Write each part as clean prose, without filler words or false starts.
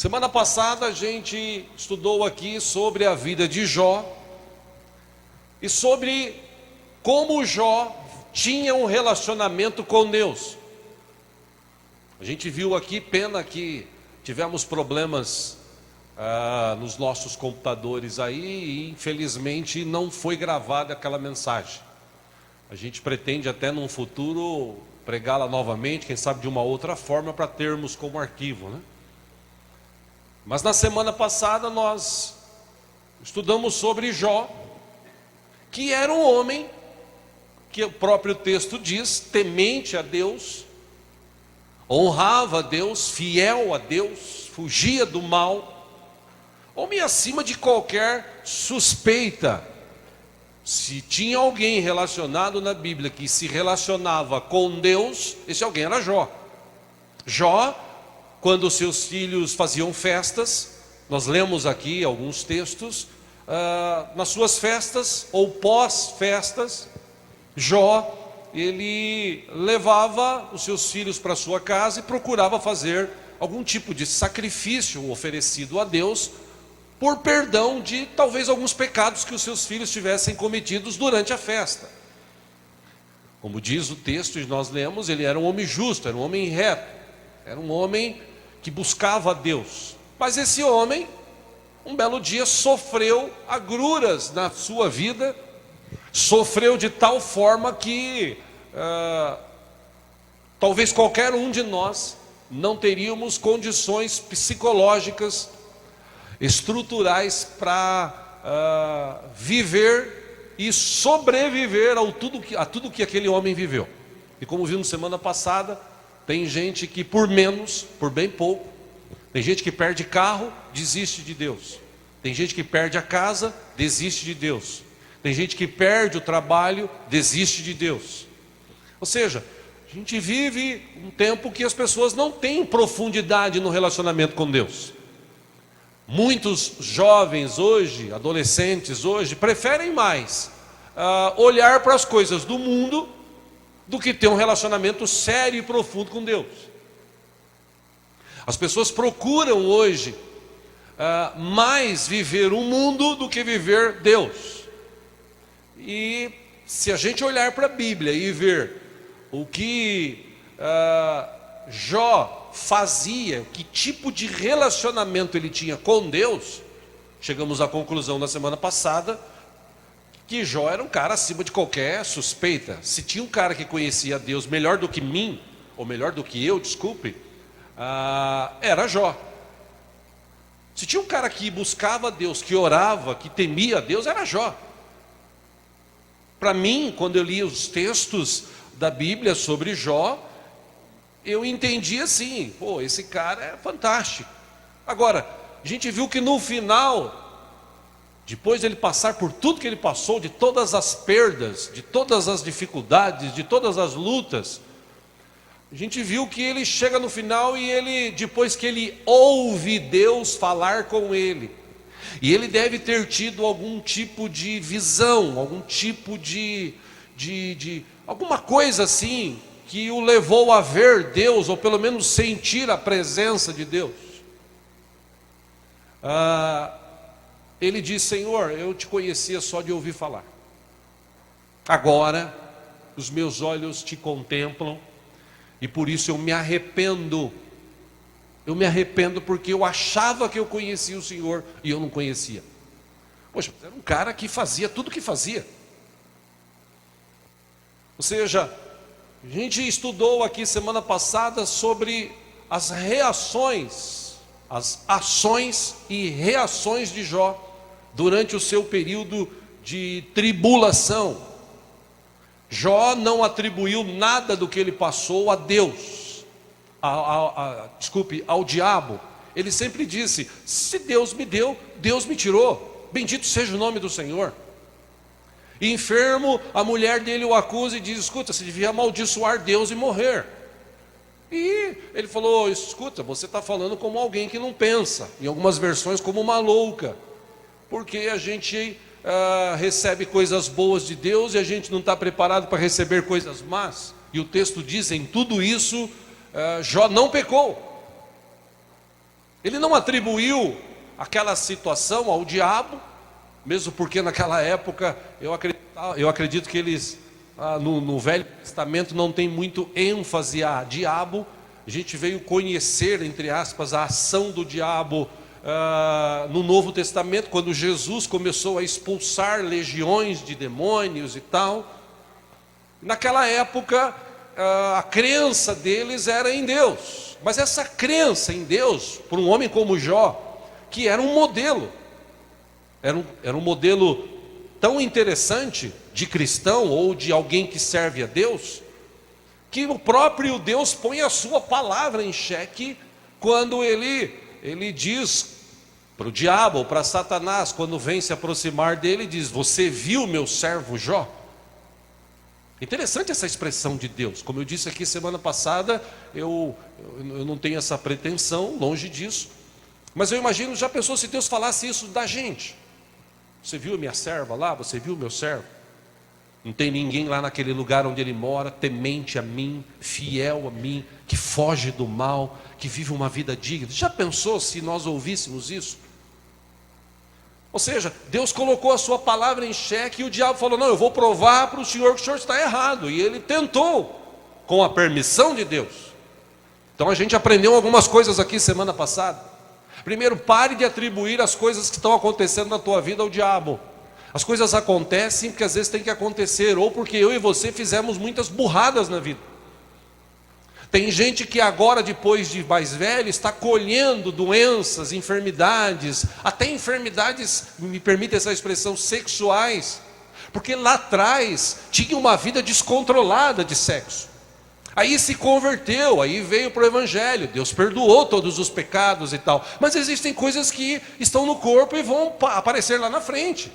Semana passada a gente estudou aqui sobre a vida de Jó e sobre como Jó tinha um relacionamento com Deus. A gente viu aqui, pena que tivemos problemas nos nossos computadores aí e infelizmente não foi gravada aquela mensagem. A gente pretende até num futuro pregá-la novamente, quem sabe de uma outra forma, para termos como arquivo, né? Mas na semana passada nós estudamos sobre Jó, que era um homem, que o próprio texto diz, temente a Deus, honrava a Deus, fiel a Deus, fugia do mal, homem acima de qualquer suspeita. Se tinha alguém relacionado na Bíblia que se relacionava com Deus, esse alguém era Jó. Jó, quando seus filhos faziam festas, nós lemos aqui alguns textos, nas suas festas ou pós-festas, Jó, ele levava os seus filhos para sua casa e procurava fazer algum tipo de sacrifício oferecido a Deus, por perdão de talvez alguns pecados que os seus filhos tivessem cometidos durante a festa. Como diz o texto e nós lemos, ele era um homem justo, era um homem reto, era um homem que buscava a Deus. Mas esse homem, um belo dia, sofreu agruras na sua vida, sofreu de tal forma que talvez qualquer um de nós não teríamos condições psicológicas, estruturais para viver e sobreviver a tudo que aquele homem viveu. E como vimos semana passada, tem gente que por menos, por bem pouco, tem gente que perde carro, desiste de Deus. Tem gente que perde a casa, desiste de Deus. Tem gente que perde o trabalho, desiste de Deus. Ou seja, a gente vive um tempo que as pessoas não têm profundidade no relacionamento com Deus. Muitos jovens hoje, adolescentes hoje, preferem mais olhar para as coisas do mundo do que ter um relacionamento sério e profundo com Deus. As pessoas procuram hoje mais viver o mundo do que viver Deus. E se a gente olhar para a Bíblia e ver o que Jó fazia, que tipo de relacionamento ele tinha com Deus, chegamos à conclusão na semana passada que Jó era um cara acima de qualquer suspeita. Se tinha um cara que conhecia Deus melhor do que mim, ou melhor do que eu, desculpe, era Jó. Se tinha um cara que buscava Deus, que orava, que temia a Deus, era Jó. Para mim, quando eu li os textos da Bíblia sobre Jó, eu entendi assim, esse cara é fantástico. Agora, a gente viu que no final, depois de ele passar por tudo que ele passou, de todas as perdas, de todas as dificuldades, de todas as lutas, a gente viu que ele chega no final e ele, depois que ele ouve Deus falar com ele, e ele deve ter tido algum tipo de visão, algum tipo de alguma coisa assim, que o levou a ver Deus, ou pelo menos sentir a presença de Deus. Ele diz: Senhor, eu te conhecia só de ouvir falar. Agora, os meus olhos te contemplam, e por isso eu me arrependo. Eu me arrependo porque eu achava que eu conhecia o Senhor e eu não conhecia. Poxa, era um cara que fazia tudo o que fazia. Ou seja, a gente estudou aqui semana passada sobre as reações, as ações e reações de Jó durante o seu período de tribulação. Jó não atribuiu nada do que ele passou a Deus, ao diabo. Ele sempre disse: se Deus me deu, Deus me tirou, bendito seja o nome do Senhor. Enfermo, a mulher dele o acusa e diz: escuta, você devia amaldiçoar Deus e morrer. E ele falou: escuta, você está falando como alguém que não pensa, em algumas versões como uma louca, porque a gente recebe coisas boas de Deus e a gente não está preparado para receber coisas más. E o texto diz: em tudo isso Jó não pecou. Ele não atribuiu aquela situação ao diabo, mesmo porque naquela época eu acredito que eles, no Velho Testamento, não tem muito ênfase a diabo. A gente veio conhecer, entre aspas, a ação do diabo no Novo Testamento, quando Jesus começou a expulsar legiões de demônios e tal. Naquela época, a crença deles era em Deus, mas essa crença em Deus, por um homem como Jó, que era um modelo, era um modelo tão interessante de cristão ou de alguém que serve a Deus, que o próprio Deus põe a sua palavra em xeque quando ele diz para o diabo ou para Satanás, quando vem se aproximar dele, diz: você viu meu servo Jó? Interessante essa expressão de Deus. Como eu disse aqui semana passada, eu não tenho essa pretensão, longe disso, mas eu imagino, já pensou se Deus falasse isso da gente? Você viu a minha serva lá? Você viu o meu servo? Não tem ninguém lá naquele lugar onde ele mora, temente a mim, fiel a mim, que foge do mal, que vive uma vida digna. Já pensou se nós ouvíssemos isso? Ou seja, Deus colocou a sua palavra em xeque e o diabo falou: não, eu vou provar para o senhor que o senhor está errado. E ele tentou, com a permissão de Deus. Então a gente aprendeu algumas coisas aqui semana passada. Primeiro, pare de atribuir as coisas que estão acontecendo na tua vida ao diabo. As coisas acontecem porque às vezes tem que acontecer, ou porque eu e você fizemos muitas burradas na vida. Tem gente que agora, depois de mais velho, está colhendo doenças, enfermidades, até enfermidades, me permite essa expressão, sexuais, porque lá atrás tinha uma vida descontrolada de sexo. Aí se converteu, aí veio para o Evangelho, Deus perdoou todos os pecados e tal, mas existem coisas que estão no corpo e vão aparecer lá na frente.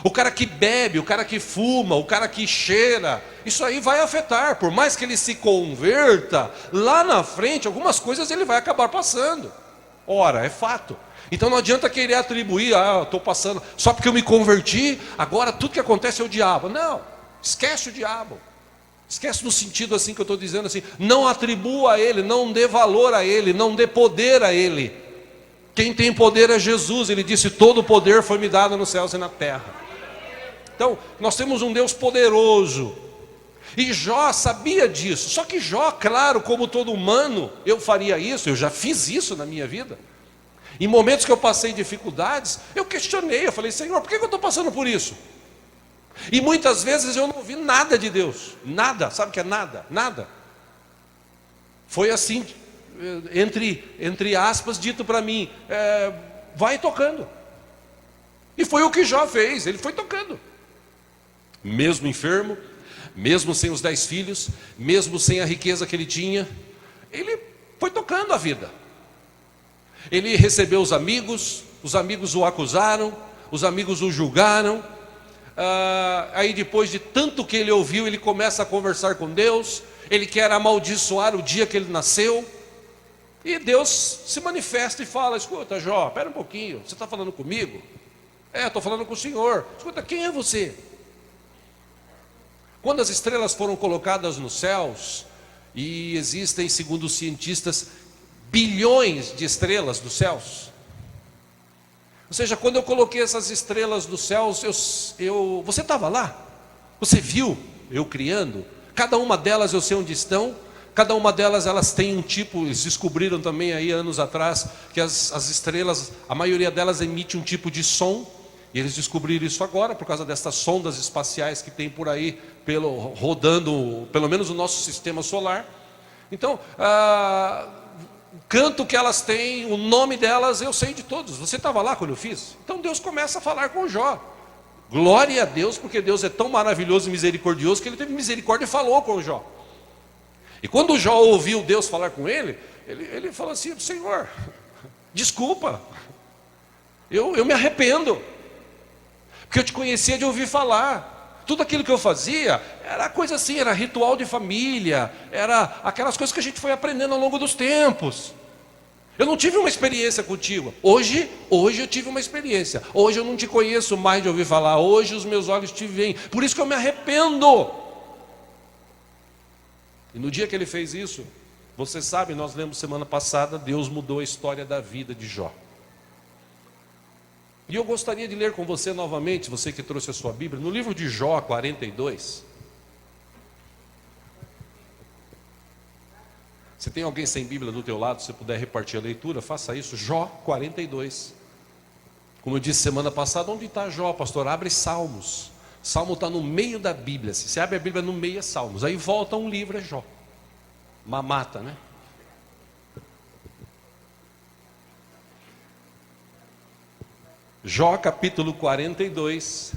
O cara que bebe, o cara que fuma, o cara que cheira, isso aí vai afetar. Por mais que ele se converta, lá na frente algumas coisas ele vai acabar passando. Ora, é fato. Então não adianta querer atribuir: eu estou passando, só porque eu me converti, agora tudo que acontece é o diabo. Não, esquece o diabo. Esquece no sentido assim que eu estou dizendo assim, não atribua a ele, não dê valor a ele, não dê poder a ele. Quem tem poder é Jesus. Ele disse: todo o poder foi me dado nos céus e na terra. Então, nós temos um Deus poderoso, e Jó sabia disso. Só que Jó, claro, como todo humano, eu faria isso, eu já fiz isso na minha vida. Em momentos que eu passei dificuldades, eu questionei, eu falei: Senhor, por que eu estou passando por isso? E muitas vezes eu não ouvi nada de Deus, nada, sabe o que é nada? Nada. Foi assim, entre aspas, dito para mim: vai tocando. E foi o que Jó fez, ele foi tocando. Mesmo enfermo, mesmo sem os 10 filhos, mesmo sem a riqueza que ele tinha, ele foi tocando a vida. Ele recebeu os amigos o acusaram, os amigos o julgaram. Aí depois de tanto que ele ouviu, ele começa a conversar com Deus. Ele quer amaldiçoar o dia que ele nasceu. E Deus se manifesta e fala: escuta, Jó, espera um pouquinho, você está falando comigo? Estou falando com o Senhor. Escuta, quem é você? Quando as estrelas foram colocadas nos céus, e existem, segundo os cientistas, bilhões de estrelas nos céus. Ou seja, quando eu coloquei essas estrelas nos céus, você estava lá? Você viu eu criando? Cada uma delas eu sei onde estão. Cada uma delas, elas têm um tipo, eles descobriram também aí anos atrás, que as estrelas, a maioria delas emite um tipo de som. E eles descobriram isso agora, por causa dessas sondas espaciais que tem por aí, rodando, pelo menos o nosso sistema solar. Então, o canto que elas têm, o nome delas, eu sei de todos. Você estava lá quando eu fiz? Então Deus começa a falar com Jó. Glória a Deus, porque Deus é tão maravilhoso e misericordioso, que ele teve misericórdia e falou com Jó. E quando Jó ouviu Deus falar com ele, ele falou assim: Senhor, desculpa, eu me arrependo, porque eu te conhecia de ouvir falar. Tudo aquilo que eu fazia era coisa assim, era ritual de família, era aquelas coisas que a gente foi aprendendo ao longo dos tempos. Eu não tive uma experiência contigo. Hoje eu tive uma experiência. Hoje eu não te conheço mais de ouvir falar. Hoje os meus olhos te veem. Por isso que eu me arrependo. E no dia que ele fez isso, Você sabe, nós lemos semana passada, Deus mudou a história da vida de Jó. E eu gostaria de ler com você novamente, você que trouxe a sua Bíblia, no livro de Jó 42. Se tem alguém sem Bíblia do teu lado, se puder repartir a leitura, faça isso. Jó 42. Como eu disse semana passada, onde está Jó, pastor? Abre Salmos. Salmo está no meio da Bíblia. Se você abre a Bíblia no meio é Salmos. Aí volta um livro, é Jó. Mamata, né? Jó capítulo 42.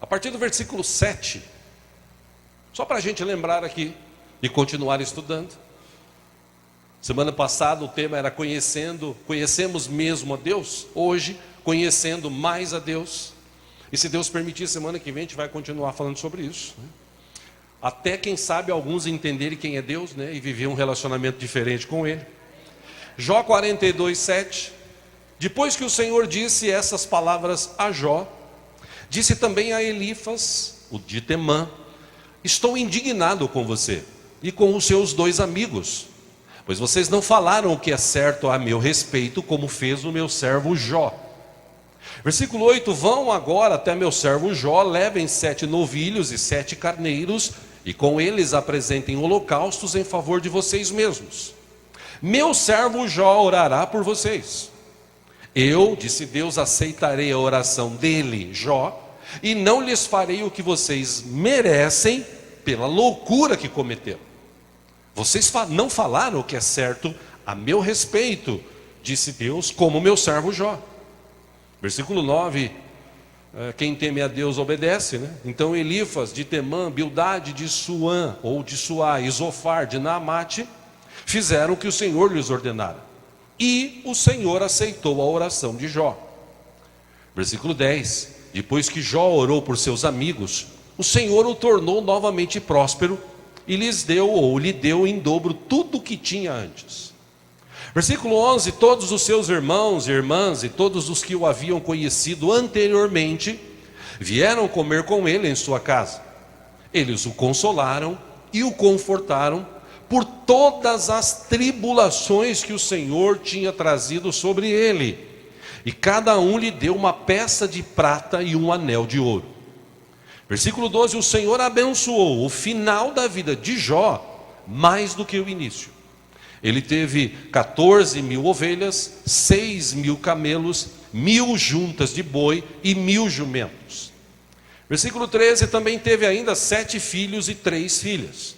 A partir do versículo 7. Só para a gente lembrar aqui e continuar estudando. Semana passada o tema era conhecemos mesmo a Deus. Hoje, conhecendo mais a Deus. E se Deus permitir, semana que vem a gente vai continuar falando sobre isso, né? Até quem sabe alguns entenderem quem é Deus, né? E viver um relacionamento diferente com Ele. Jó 42, 7. Depois que o Senhor disse essas palavras a Jó, disse também a Elifas, o de Temã: estou indignado com você e com os seus 2 amigos, pois vocês não falaram o que é certo a meu respeito, como fez o meu servo Jó. Versículo 8: vão agora até meu servo Jó, levem 7 novilhos e 7 carneiros, e com eles apresentem holocaustos em favor de vocês mesmos. Meu servo Jó orará por vocês. Eu, disse Deus, aceitarei a oração dele, Jó, e não lhes farei o que vocês merecem pela loucura que cometeram. Vocês não falaram o que é certo a meu respeito, disse Deus, como meu servo Jó. Versículo 9, quem teme a Deus obedece, né? Então Elifas de Temã, Bildade de Suã, ou de Suá, e Zofar de Naamate, fizeram o que o Senhor lhes ordenara. E o Senhor aceitou a oração de Jó. Versículo 10, depois que Jó orou por seus amigos, o Senhor o tornou novamente próspero, e lhe deu em dobro tudo o que tinha antes. Versículo 11, todos os seus irmãos e irmãs e todos os que o haviam conhecido anteriormente, vieram comer com ele em sua casa. Eles o consolaram e o confortaram por todas as tribulações que o Senhor tinha trazido sobre ele. E cada um lhe deu uma peça de prata e um anel de ouro. Versículo 12, o Senhor abençoou o final da vida de Jó mais do que o início. Ele teve 14.000 ovelhas, 6.000 camelos, 1.000 juntas de boi e 1.000 jumentos. Versículo 13, também teve ainda 7 filhos e 3 filhas.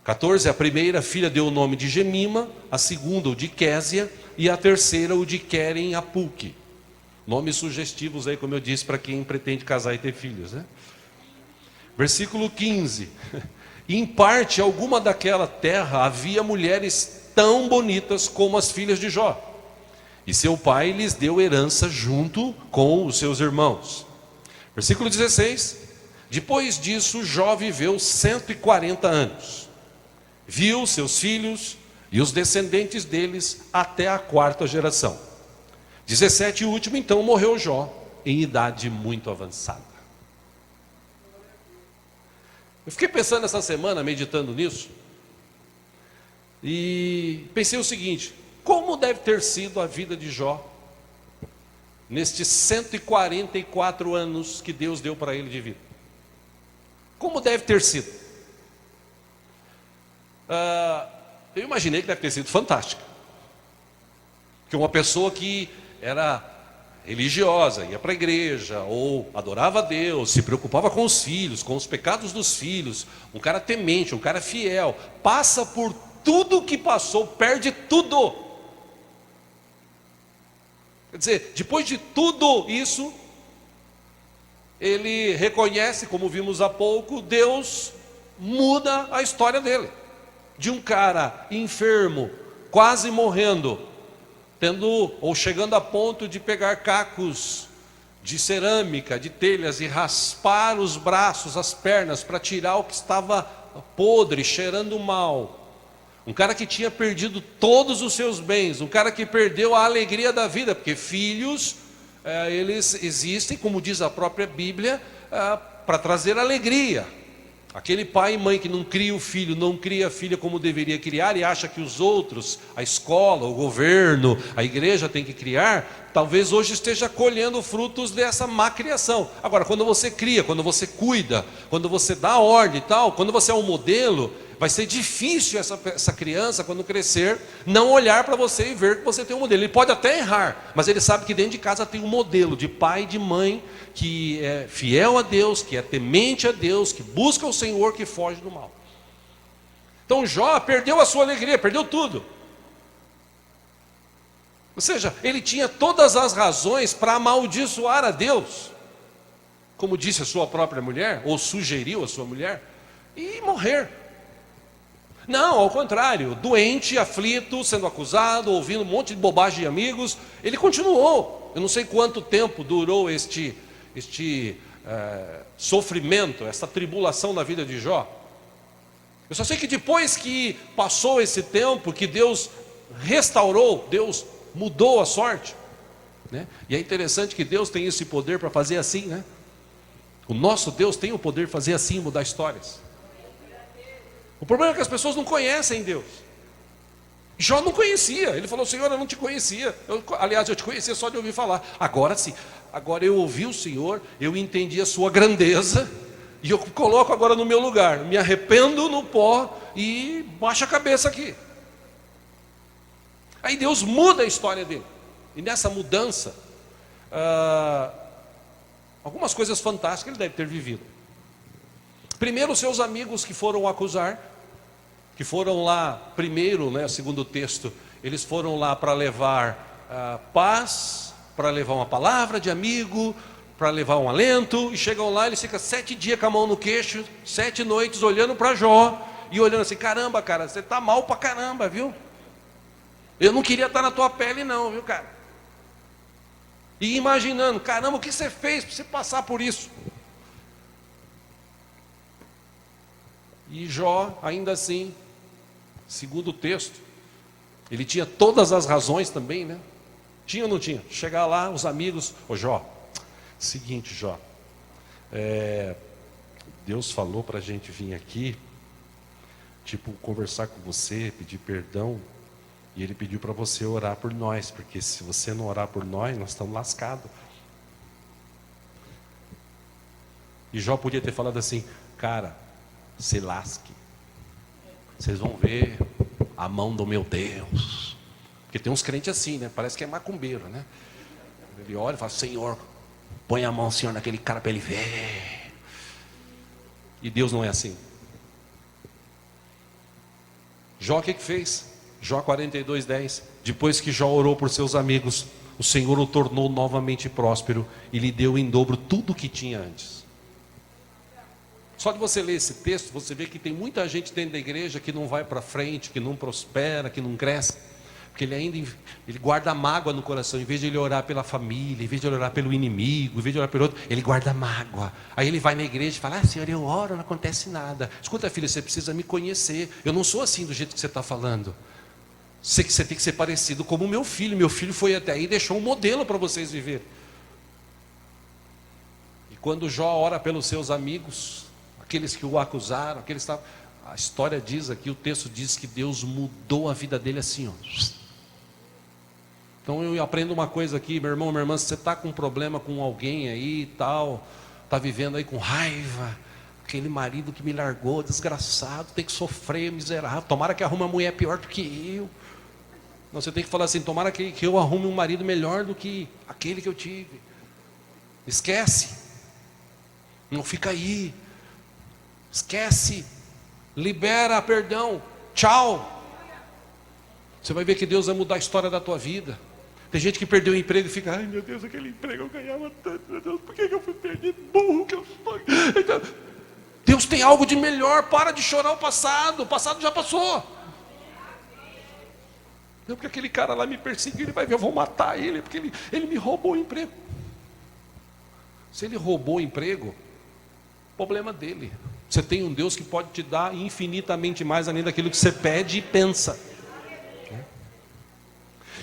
14, a primeira filha deu o nome de Gemima, a segunda o de Késia e a terceira o de Queren Apuque. Nomes sugestivos aí, como eu disse, para quem pretende casar e ter filhos, né? Versículo 15, em parte alguma daquela terra havia mulheres tão bonitas como as filhas de Jó, e seu pai lhes deu herança junto com os seus irmãos. Versículo 16, depois disso Jó viveu 140 anos, viu seus filhos e os descendentes deles até a 4ª geração. 17 e último, então morreu Jó em idade muito avançada. Eu fiquei pensando essa semana, meditando nisso, e pensei o seguinte: como deve ter sido a vida de Jó nestes 144 anos que Deus deu para ele de vida? Como deve ter sido? Eu imaginei que deve ter sido fantástica, que uma pessoa que era religiosa, ia para a igreja, ou adorava a Deus, se preocupava com os filhos, com os pecados dos filhos, um cara temente, um cara fiel, passa por tudo que passou, perde tudo. Quer dizer, depois de tudo isso, ele reconhece, como vimos há pouco, Deus muda a história dele. De um cara enfermo, quase morrendo, chegando a ponto de pegar cacos de cerâmica, de telhas, e raspar os braços, as pernas, para tirar o que estava podre, cheirando mal. Um cara que tinha perdido todos os seus bens, um cara que perdeu a alegria da vida, porque filhos, eles existem, como diz a própria Bíblia, para trazer alegria. Aquele pai e mãe que não cria o filho, não cria a filha como deveria criar e acha que os outros, a escola, o governo, a igreja tem que criar, talvez hoje esteja colhendo frutos dessa má criação. Agora, quando você cria, quando você cuida, quando você dá ordem e tal, quando você é um modelo, vai ser difícil essa criança, quando crescer, não olhar para você e ver que você tem um modelo. Ele pode até errar, mas ele sabe que dentro de casa tem um modelo de pai e de mãe que é fiel a Deus, que é temente a Deus, que busca o Senhor, que foge do mal. Então Jó perdeu a sua alegria, perdeu tudo. Ou seja, ele tinha todas as razões para amaldiçoar a Deus, como disse a sua própria mulher, ou sugeriu a sua mulher, e morrer. Não, ao contrário, doente, aflito, sendo acusado, ouvindo um monte de bobagem de amigos, ele continuou. Eu não sei quanto tempo durou este sofrimento, essa tribulação na vida de Jó. Eu só sei que depois que passou esse tempo, que Deus restaurou, Deus mudou a sorte, né? E é interessante que Deus tem esse poder para fazer assim, né? O nosso Deus tem o poder de fazer assim, mudar histórias. O problema é que as pessoas não conhecem Deus. Jó não conhecia, ele falou: Senhor, eu não te conhecia. Aliás, eu te conhecia só de ouvir falar. Agora sim, agora eu ouvi o Senhor, eu entendi a sua grandeza, e eu coloco agora no meu lugar, me arrependo no pó e baixo a cabeça aqui. Aí Deus muda a história dele. E nessa mudança, algumas coisas fantásticas ele deve ter vivido. Primeiro, os seus amigos que foram acusar, que foram lá, primeiro, né, segundo o texto, eles foram lá para levar paz, para levar uma palavra de amigo, para levar um alento, e chegam lá, eles ficam 7 dias com a mão no queixo, 7 noites olhando para Jó, e olhando assim: caramba, cara, você está mal para caramba, viu? Eu não queria estar na tua pele não, viu, cara? E imaginando: caramba, o que você fez para você passar por isso? E Jó, ainda assim, segundo o texto, ele tinha todas as razões também, né? Tinha ou não tinha? Chegar lá, os amigos: ô Jó, seguinte, Jó, Deus falou para a gente vir aqui, tipo, conversar com você, pedir perdão, e Ele pediu para você orar por nós, porque se você não orar por nós estamos lascados. E Jó podia ter falado assim: cara, se lasque, vocês vão ver a mão do meu Deus. Porque tem uns crentes assim, né? Parece que é macumbeiro, né? Ele olha e fala: Senhor, põe a mão, Senhor, naquele cara para ele ver. E Deus não é assim. Jó o que fez? Jó 42:10. Depois que Jó orou por seus amigos, o Senhor o tornou novamente próspero e lhe deu em dobro tudo o que tinha antes. Só de você ler esse texto, você vê que tem muita gente dentro da igreja que não vai para frente, que não prospera, que não cresce, porque ele guarda mágoa no coração. Em vez de ele orar pela família, em vez de ele orar pelo inimigo, em vez de orar pelo outro, ele guarda mágoa. Aí ele vai na igreja e fala: ah, Senhor, eu oro, não acontece nada. Escuta, filha, você precisa me conhecer. Eu não sou assim do jeito que você está falando. Você tem que ser parecido como o meu filho. Meu filho foi até aí e deixou um modelo para vocês viverem. E quando Jó ora pelos seus amigos, aqueles que o acusaram, a história diz aqui, o texto diz que Deus mudou a vida dele assim, ó. Então eu aprendo uma coisa aqui, meu irmão, minha irmã: se você está com um problema com alguém aí e tal, está vivendo aí com raiva, aquele marido que me largou, desgraçado, tem que sofrer, miserável, tomara que arrume uma mulher pior do que eu. Não, você tem que falar assim: tomara que eu arrume um marido melhor do que aquele que eu tive. Esquece, não fica aí, esquece, libera perdão, tchau. Você vai ver que Deus vai mudar a história da tua vida. Tem gente que perdeu o emprego e fica: ai meu Deus, aquele emprego eu ganhava tanto, meu Deus, por que eu fui perdido, burro que eu sou? Então, Deus tem algo de melhor. Para de chorar o passado já passou. Não, porque aquele cara lá me perseguiu, ele vai ver, eu vou matar ele, porque ele me roubou o emprego. Se ele roubou o emprego, problema dele. Você tem um Deus que pode te dar infinitamente mais além daquilo que você pede e pensa.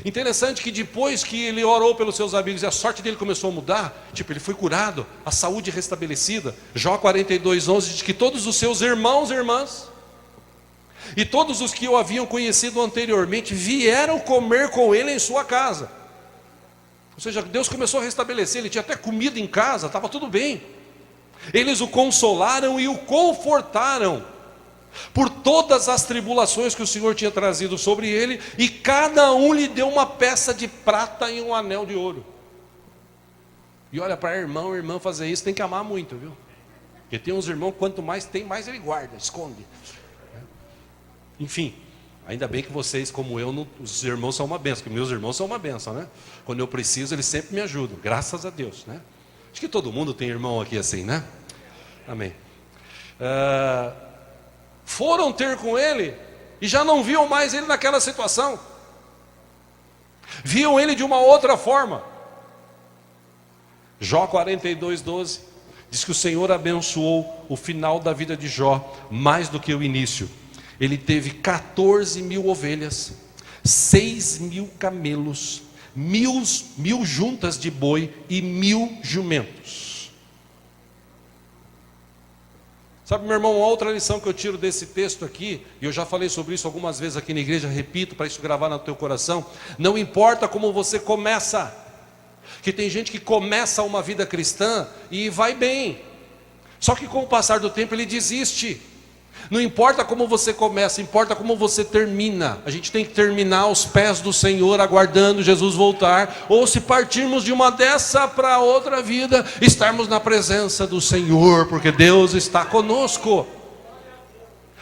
Interessante que depois que ele orou pelos seus amigos e a sorte dele começou a mudar, ele foi curado, a saúde restabelecida. Jó 42:11 diz que todos os seus irmãos e irmãs e todos os que o haviam conhecido anteriormente vieram comer com ele em sua casa. Ou seja, Deus começou a restabelecer, ele tinha até comida em casa, estava tudo bem. Eles o consolaram e o confortaram por todas as tribulações que o Senhor tinha trazido sobre ele, e cada um lhe deu uma peça de prata e um anel de ouro. E olha, para irmão fazer isso tem que amar muito, viu? Porque tem uns irmãos, quanto mais tem, mais ele guarda, esconde. Enfim, ainda bem que vocês, como eu, os irmãos são uma bênção, porque meus irmãos são uma bênção, né? Quando eu preciso, eles sempre me ajudam, graças a Deus, né? Acho que todo mundo tem irmão aqui assim, né? Amém. Foram ter com ele e já não viam mais ele naquela situação. Viam ele de uma outra forma. Jó 42:12 diz que o Senhor abençoou o final da vida de Jó mais do que o início. Ele teve 14.000 ovelhas, 6.000 camelos, mil juntas de boi e 1.000 jumentos. Sabe, meu irmão, uma outra lição que eu tiro desse texto aqui, e eu já falei sobre isso algumas vezes aqui na igreja, repito para isso gravar no teu coração: não importa como você começa, que tem gente que começa uma vida cristã e vai bem, só que com o passar do tempo ele desiste. Não importa como você começa, importa como você termina. A gente tem que terminar aos pés do Senhor, aguardando Jesus voltar, ou se partirmos de uma dessa para outra vida, estarmos na presença do Senhor, porque Deus está conosco.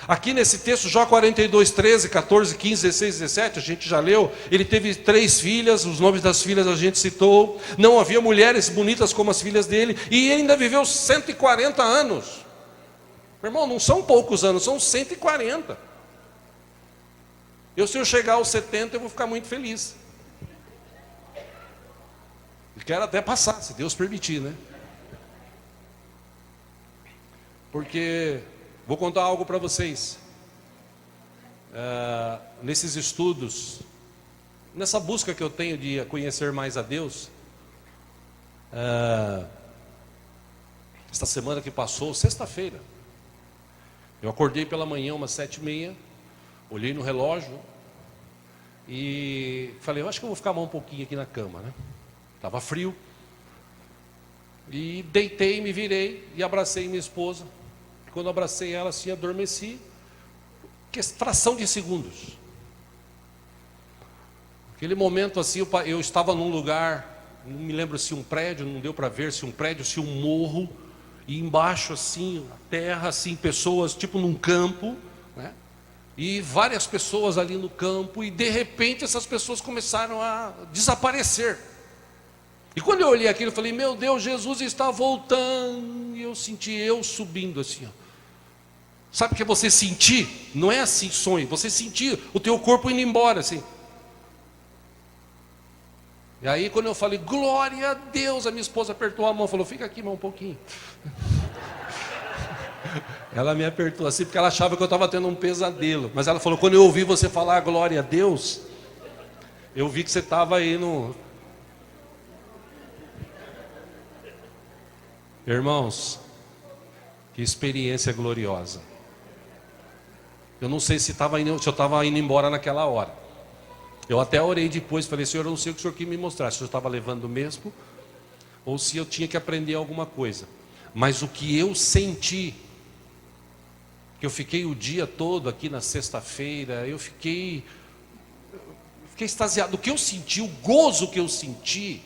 Aqui nesse texto, Jó 42:13, 14, 15, 16, 17, a gente já leu. Ele teve 3 filhas, os nomes das filhas a gente citou. Não havia mulheres bonitas como as filhas dele, e ele ainda viveu 140 anos. Meu irmão, não são poucos anos, são 140. Se eu chegar aos 70, eu vou ficar muito feliz. E quero até passar, se Deus permitir, né? Porque, vou contar algo para vocês. Nesses estudos, nessa busca que eu tenho de conhecer mais a Deus, esta semana que passou, sexta-feira, eu acordei pela manhã umas 7h30, olhei no relógio e falei, eu acho que eu vou ficar mais um pouquinho aqui na cama, né? Estava frio. E deitei, me virei e abracei minha esposa. Quando abracei ela assim, adormeci, que fração de segundos. Aquele momento assim, eu estava num lugar, não me lembro se um prédio, não deu para ver se um prédio, se um morro, e embaixo assim, a terra, assim, pessoas tipo num campo, né? E várias pessoas ali no campo, e de repente essas pessoas começaram a desaparecer. E quando eu olhei aquilo, eu falei, meu Deus, Jesus está voltando. E eu senti eu subindo assim, ó. Sabe o que é você sentir? Não é assim sonho, você sentir o teu corpo indo embora assim. E aí quando eu falei, glória a Deus, a minha esposa apertou a mão, falou, fica aqui mais um pouquinho. Ela me apertou assim, porque ela achava que eu estava tendo um pesadelo. Mas ela falou, quando eu ouvi você falar glória a Deus, eu vi que você estava aí no... Irmãos, que experiência gloriosa. Eu não sei se eu estava indo embora naquela hora. Eu até orei depois, falei, Senhor, eu não sei o que o Senhor quis me mostrar, se eu estava levando mesmo, ou se eu tinha que aprender alguma coisa. Mas o que eu senti, que eu fiquei o dia todo aqui na sexta-feira, eu fiquei extasiado. O que eu senti, o gozo que eu senti,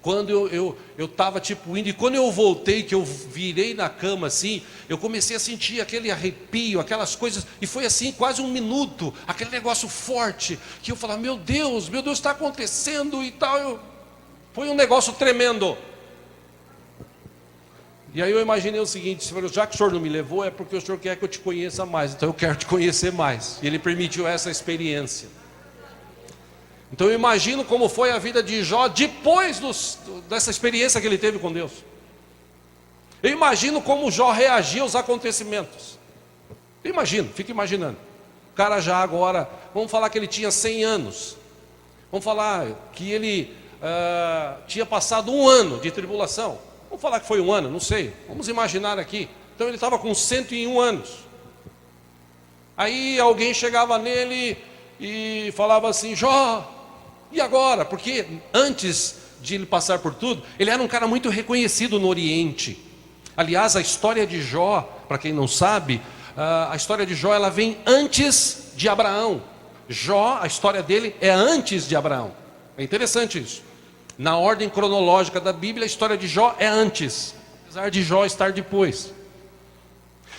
quando eu estava tipo indo, e quando eu voltei, que eu virei na cama assim, eu comecei a sentir aquele arrepio, aquelas coisas, e foi assim quase um minuto, aquele negócio forte, que eu falava, meu Deus está acontecendo e tal, foi um negócio tremendo. E aí eu imaginei o seguinte, já que o Senhor não me levou, é porque o Senhor quer que eu te conheça mais, então eu quero te conhecer mais, e Ele permitiu essa experiência. Então eu imagino como foi a vida de Jó depois dessa experiência que ele teve com Deus. Eu imagino como Jó reagia aos acontecimentos. Eu imagino, fica imaginando. O cara já agora, vamos falar que ele tinha 100 anos. Vamos falar que ele tinha passado 1 ano de tribulação. Vamos falar que foi 1 ano, não sei. Vamos imaginar aqui. Então ele estava com 101 anos. Aí alguém chegava nele e falava assim: Jó, e agora? Porque antes de ele passar por tudo, ele era um cara muito reconhecido no Oriente. Aliás, a história de Jó, para quem não sabe, a história de Jó, ela vem antes de Abraão. Jó, a história dele é antes de Abraão. É interessante isso. Na ordem cronológica da Bíblia, a história de Jó é antes, apesar de Jó estar depois.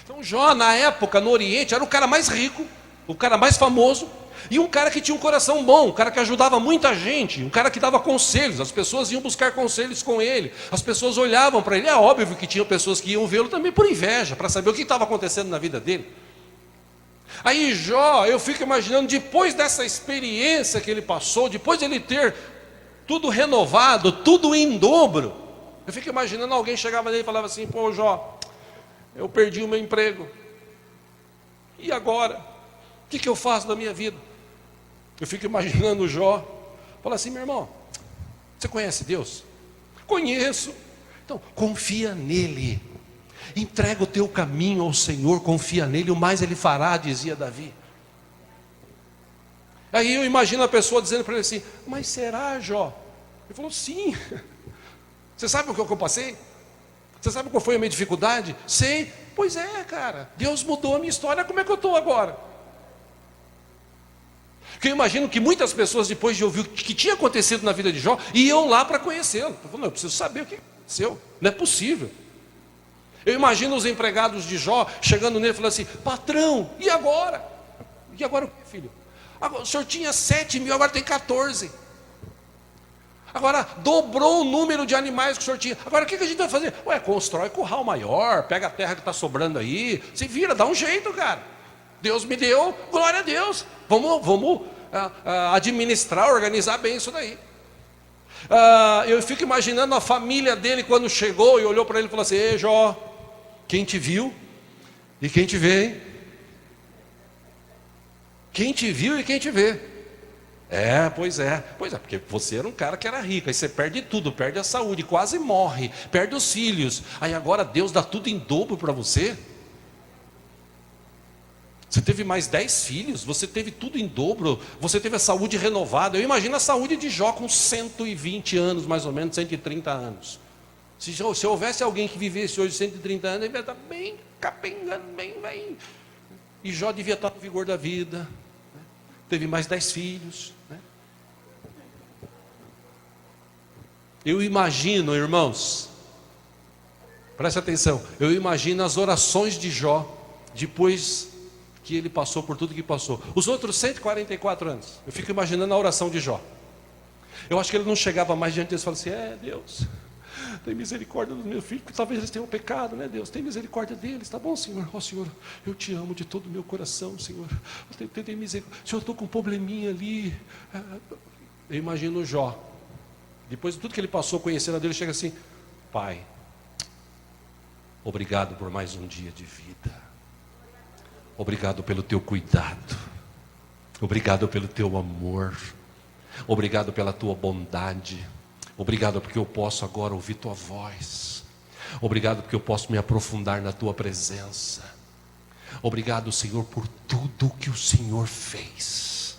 Então Jó, na época, no Oriente, era o cara mais rico, o cara mais famoso, e um cara que tinha um coração bom, um cara que ajudava muita gente, um cara que dava conselhos. As pessoas iam buscar conselhos com ele, as pessoas olhavam para ele. É óbvio que tinham pessoas que iam vê-lo também por inveja, para saber o que estava acontecendo na vida dele. Aí Jó, eu fico imaginando, depois dessa experiência que ele passou, depois de ele ter tudo renovado, tudo em dobro, eu fico imaginando alguém chegava nele e falava assim: pô, Jó, eu perdi o meu emprego, e agora? O que eu faço da minha vida? Eu fico imaginando o Jó, fala assim: meu irmão, você conhece Deus? Conheço. Então, confia nele, entrega o teu caminho ao Senhor, confia nele, o mais ele fará, dizia Davi. Aí eu imagino a pessoa dizendo para ele assim: mas será, Jó? Ele falou: sim. Você sabe o que eu passei? Você sabe qual foi a minha dificuldade? Sei. Pois é, cara, Deus mudou a minha história, como é que eu estou agora? Porque eu imagino que muitas pessoas, depois de ouvir o que tinha acontecido na vida de Jó, iam lá para conhecê-lo. Eu falei: não, eu preciso saber o que aconteceu, não é possível. Eu imagino os empregados de Jó chegando nele e falando assim: patrão, e agora? E agora o que, filho? Agora, o senhor tinha 7 mil, agora tem 14. Agora dobrou o número de animais que o senhor tinha. Agora o que a gente vai fazer? Ué, constrói curral maior, pega a terra que está sobrando aí, se vira, dá um jeito, cara. Deus me deu, glória a Deus. Vamos administrar, organizar bem isso daí. Eu fico imaginando a família dele quando chegou e olhou para ele e falou assim: ei, Jó, quem te viu e quem te vê, hein? Quem te viu e quem te vê. Pois é, porque você era um cara que era rico, aí você perde tudo, perde a saúde, quase morre, perde os filhos, aí agora Deus dá tudo em dobro para você. Você teve mais 10 filhos, você teve tudo em dobro, você teve a saúde renovada. Eu imagino a saúde de Jó com 120 anos, mais ou menos, 130 anos. Se houvesse alguém que vivesse hoje 130 anos, ele ia estar bem capengando, bem. E Jó devia estar no vigor da vida, né? Teve mais 10 filhos, né? Eu imagino, irmãos, preste atenção, eu imagino as orações de Jó, depois que ele passou por tudo que passou. Os outros 144 anos, eu fico imaginando a oração de Jó. Eu acho que ele não chegava mais diante deles e falava assim: Deus, tem misericórdia dos meus filhos, porque talvez eles tenham pecado, né, Deus? Tem misericórdia deles, tá bom, Senhor? Senhor, eu te amo de todo o meu coração, Senhor. Tem misericórdia. Senhor, eu estou com um probleminha ali. Eu imagino o Jó, depois de tudo que ele passou conhecendo a Deus, ele chega assim: Pai, obrigado por mais um dia de vida. Obrigado pelo teu cuidado. Obrigado pelo teu amor. Obrigado pela tua bondade. Obrigado porque eu posso agora ouvir tua voz. Obrigado porque eu posso me aprofundar na tua presença. Obrigado, Senhor, por tudo que o Senhor fez.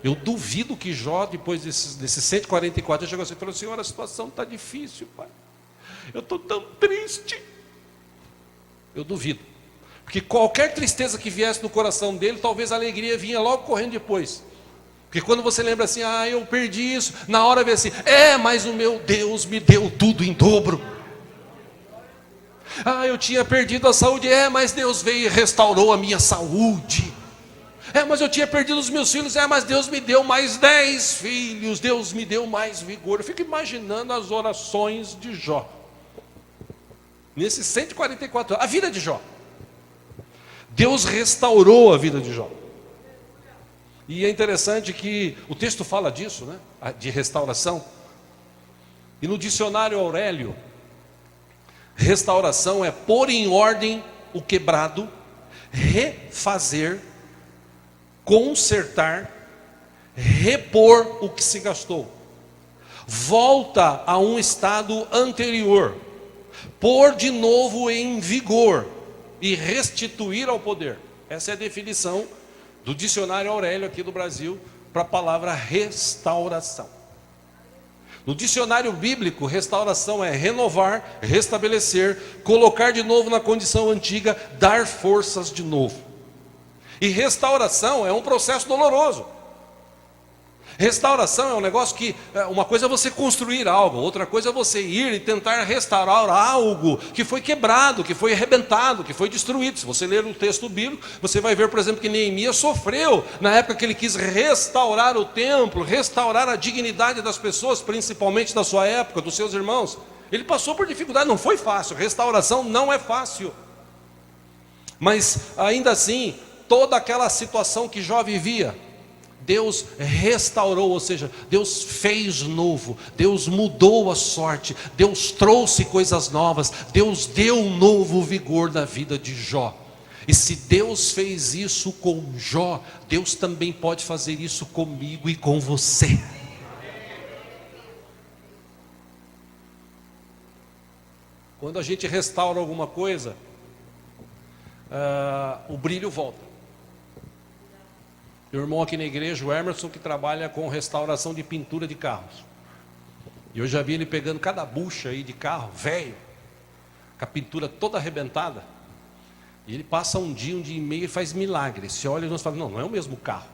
Eu duvido que Jó, depois desses 144, chegou assim e falou: Senhor, a situação está difícil, Pai. Eu estou tão triste. Eu duvido. Porque qualquer tristeza que viesse no coração dele, talvez a alegria vinha logo correndo depois. Porque quando você lembra assim: eu perdi isso, na hora vem assim: mas o meu Deus me deu tudo em dobro. Eu tinha perdido a saúde, mas Deus veio e restaurou a minha saúde. Mas eu tinha perdido os meus filhos, mas Deus me deu mais 10 filhos, Deus me deu mais vigor. Eu fico imaginando as orações de Jó, nesses 144 anos, a vida de Jó. Deus restaurou a vida de Jó. E é interessante que o texto fala disso, né? De restauração. E no dicionário Aurélio, restauração é pôr em ordem o quebrado, refazer, consertar, repor o que se gastou, volta a um estado anterior, pôr de novo em vigor e restituir ao poder. Essa é a definição do dicionário Aurélio aqui do Brasil para a palavra restauração. No dicionário bíblico, restauração é renovar, restabelecer, colocar de novo na condição antiga, dar forças de novo. E restauração é um processo doloroso. Restauração é um negócio que, uma coisa é você construir algo, outra coisa é você ir e tentar restaurar algo que foi quebrado, que foi arrebentado, que foi destruído. Se você ler o texto bíblico, você vai ver, por exemplo, que Neemias sofreu na época que ele quis restaurar o templo, restaurar a dignidade das pessoas, principalmente da sua época, dos seus irmãos. Ele passou por dificuldade, não foi fácil, restauração não é fácil. Mas ainda assim, toda aquela situação que Jó vivia, Deus restaurou, ou seja, Deus fez novo, Deus mudou a sorte, Deus trouxe coisas novas, Deus deu um novo vigor na vida de Jó. E se Deus fez isso com Jó, Deus também pode fazer isso comigo e com você. Quando a gente restaura alguma coisa, o brilho volta. Meu irmão aqui na igreja, o Emerson, que trabalha com restauração de pintura de carros. E eu já vi ele pegando cada bucha aí de carro, velho, com a pintura toda arrebentada. E ele passa um dia e meio e faz milagre. Você olha e nós falamos, não é o mesmo carro.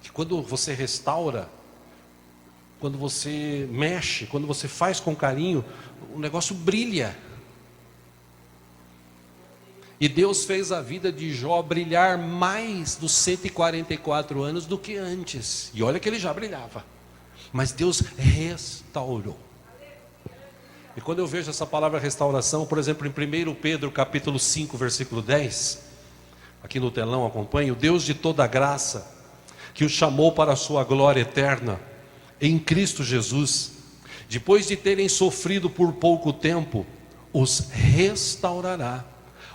Que quando você restaura, quando você mexe, quando você faz com carinho, o negócio brilha. E Deus fez a vida de Jó brilhar mais dos 144 anos do que antes. E olha que ele já brilhava. Mas Deus restaurou. E quando eu vejo essa palavra restauração, por exemplo, em 1 Pedro capítulo 5, versículo 10, aqui no telão acompanhe, o Deus de toda graça, que os chamou para a sua glória eterna, em Cristo Jesus, depois de terem sofrido por pouco tempo, os restaurará,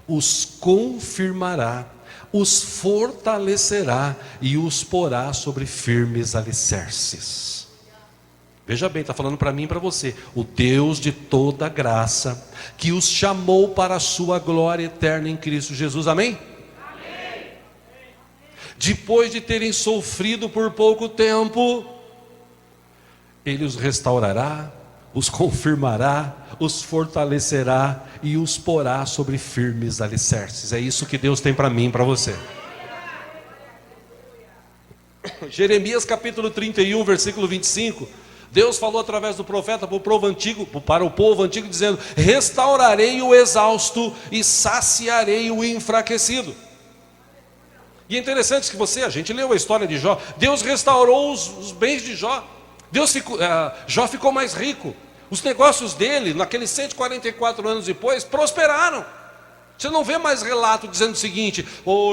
os confirmará, os fortalecerá e os porá sobre firmes alicerces. Veja bem, está falando para mim e para você, o Deus de toda graça, que os chamou para a sua glória eterna em Cristo Jesus, amém? Amém. Depois de terem sofrido por pouco tempo, Ele os restaurará, os confirmará, os fortalecerá e os porá sobre firmes alicerces. É isso que Deus tem para mim e para você. Jeremias capítulo 31, versículo 25. Deus falou através do profeta para o povo antigo, dizendo: restaurarei o exausto e saciarei o enfraquecido. E é interessante que a gente leu a história de Jó. Deus restaurou os bens de Jó. Jó ficou mais rico. Os negócios dele, naqueles 144 anos depois, prosperaram. Você não vê mais relato dizendo o seguinte: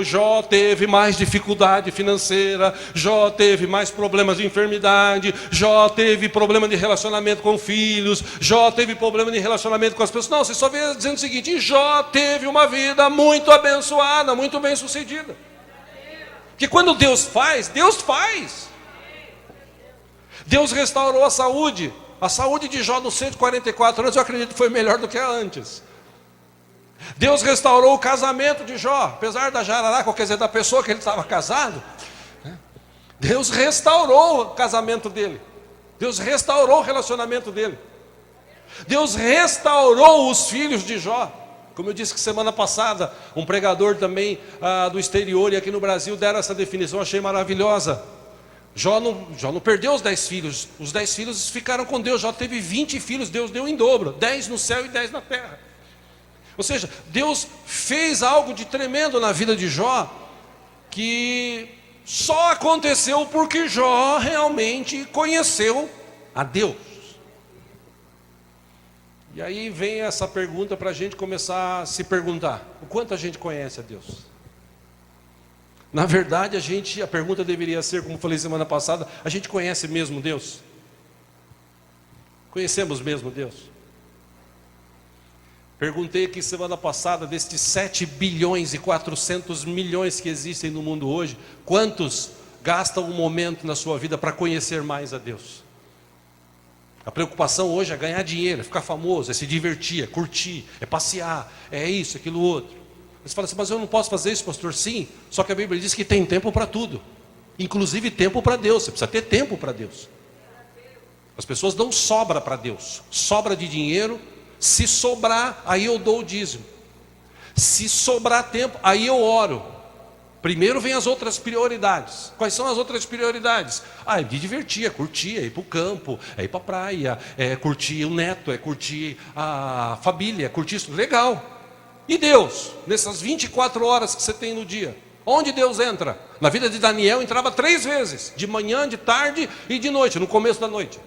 Jó teve mais dificuldade financeira, Jó teve mais problemas de enfermidade, Jó teve problema de relacionamento com filhos, Jó teve problema de relacionamento com as pessoas. Não, você só vê dizendo o seguinte: Jó teve uma vida muito abençoada, muito bem sucedida. Porque quando Deus faz, Deus faz. Deus restaurou a saúde. A saúde de Jó nos 144 anos, eu acredito que foi melhor do que a antes. Deus restaurou o casamento de Jó, apesar da jararaca, quer dizer, da pessoa que ele estava casado. Deus restaurou o casamento dele. Deus restaurou o relacionamento dele. Deus restaurou os filhos de Jó. Como eu disse que semana passada, um pregador também do exterior e aqui no Brasil deram essa definição, achei maravilhosa. Jó não perdeu os 10 filhos, os 10 filhos ficaram com Deus. Jó teve 20 filhos, Deus deu em dobro, 10 no céu e 10 na terra. Ou seja, Deus fez algo de tremendo na vida de Jó, que só aconteceu porque Jó realmente conheceu a Deus. E aí vem essa pergunta para a gente começar a se perguntar: o quanto a gente conhece a Deus? Na verdade, a pergunta deveria ser, como falei semana passada: a gente conhece mesmo Deus? Conhecemos mesmo Deus? Perguntei aqui semana passada, destes 7 bilhões e 400 milhões que existem no mundo hoje, quantos gasta um momento na sua vida para conhecer mais a Deus? A preocupação hoje é ganhar dinheiro, é ficar famoso, é se divertir, é curtir, é passear, é isso, aquilo outro. Você fala assim, mas eu não posso fazer isso, pastor? Sim, só que a Bíblia diz que tem tempo para tudo, inclusive tempo para Deus. Você precisa ter tempo para Deus. As pessoas dão sobra para Deus, sobra de dinheiro. Se sobrar, aí eu dou o dízimo. Se sobrar tempo, aí eu oro. Primeiro vem as outras prioridades. Quais são as outras prioridades? É de divertir, é curtir, é ir para o campo, é ir para a praia, é curtir o neto, é curtir a família, é curtir isso. Legal. E Deus, nessas 24 horas que você tem no dia, onde Deus entra? Na vida de Daniel entrava 3 vezes, de manhã, de tarde e de noite, no começo da noite.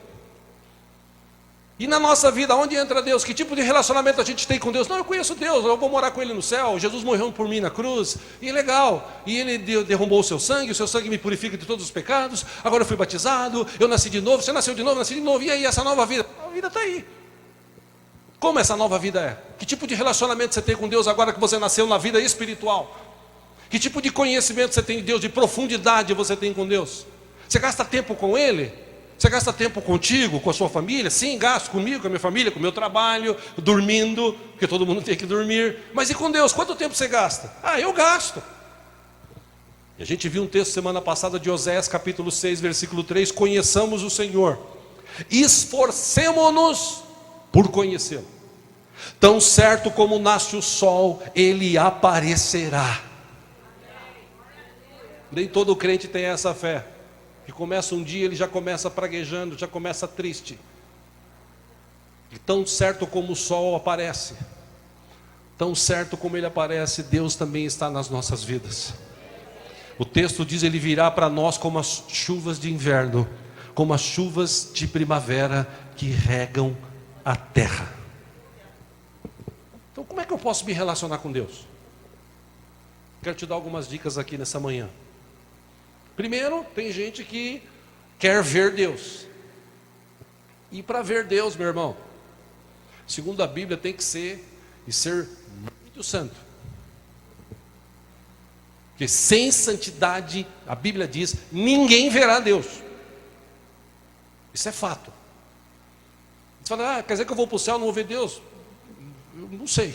E na nossa vida, onde entra Deus? Que tipo de relacionamento a gente tem com Deus? Não, eu conheço Deus, eu vou morar com Ele no céu. Jesus morreu por mim na cruz, e legal. E Ele derramou o seu sangue me purifica de todos os pecados. Agora eu fui batizado, eu nasci de novo. Você nasceu de novo, nasci de novo. E aí, essa nova vida? A vida está aí. Como essa nova vida é? Que tipo de relacionamento você tem com Deus agora que você nasceu na vida espiritual? Que tipo de conhecimento você tem de Deus, de profundidade você tem com Deus? Você gasta tempo com Ele? Você gasta tempo contigo, com a sua família? Sim, gasto comigo, com a minha família, com o meu trabalho, dormindo, porque todo mundo tem que dormir. Mas e com Deus? Quanto tempo você gasta? Eu gasto. E a gente viu um texto semana passada de Oséias, capítulo 6, versículo 3. Conheçamos o Senhor, esforcemo-nos por conhecê-lo. Tão certo como nasce o sol, Ele aparecerá. Nem todo crente tem essa fé. Que começa um dia, ele já começa praguejando, já começa triste. E tão certo como o sol aparece, tão certo como ele aparece, Deus também está nas nossas vidas. O texto diz, Ele virá para nós como as chuvas de inverno, como as chuvas de primavera que regam a terra. Então como é que eu posso me relacionar com Deus? Quero te dar algumas dicas aqui nessa manhã. Primeiro, tem gente que quer ver Deus. E para ver Deus, meu irmão, segundo a Bíblia, tem que ser muito santo. Porque sem santidade, a Bíblia diz, ninguém verá Deus. Isso é fato. Você fala, quer dizer que eu vou para o céu e não vou ver Deus? Eu não sei.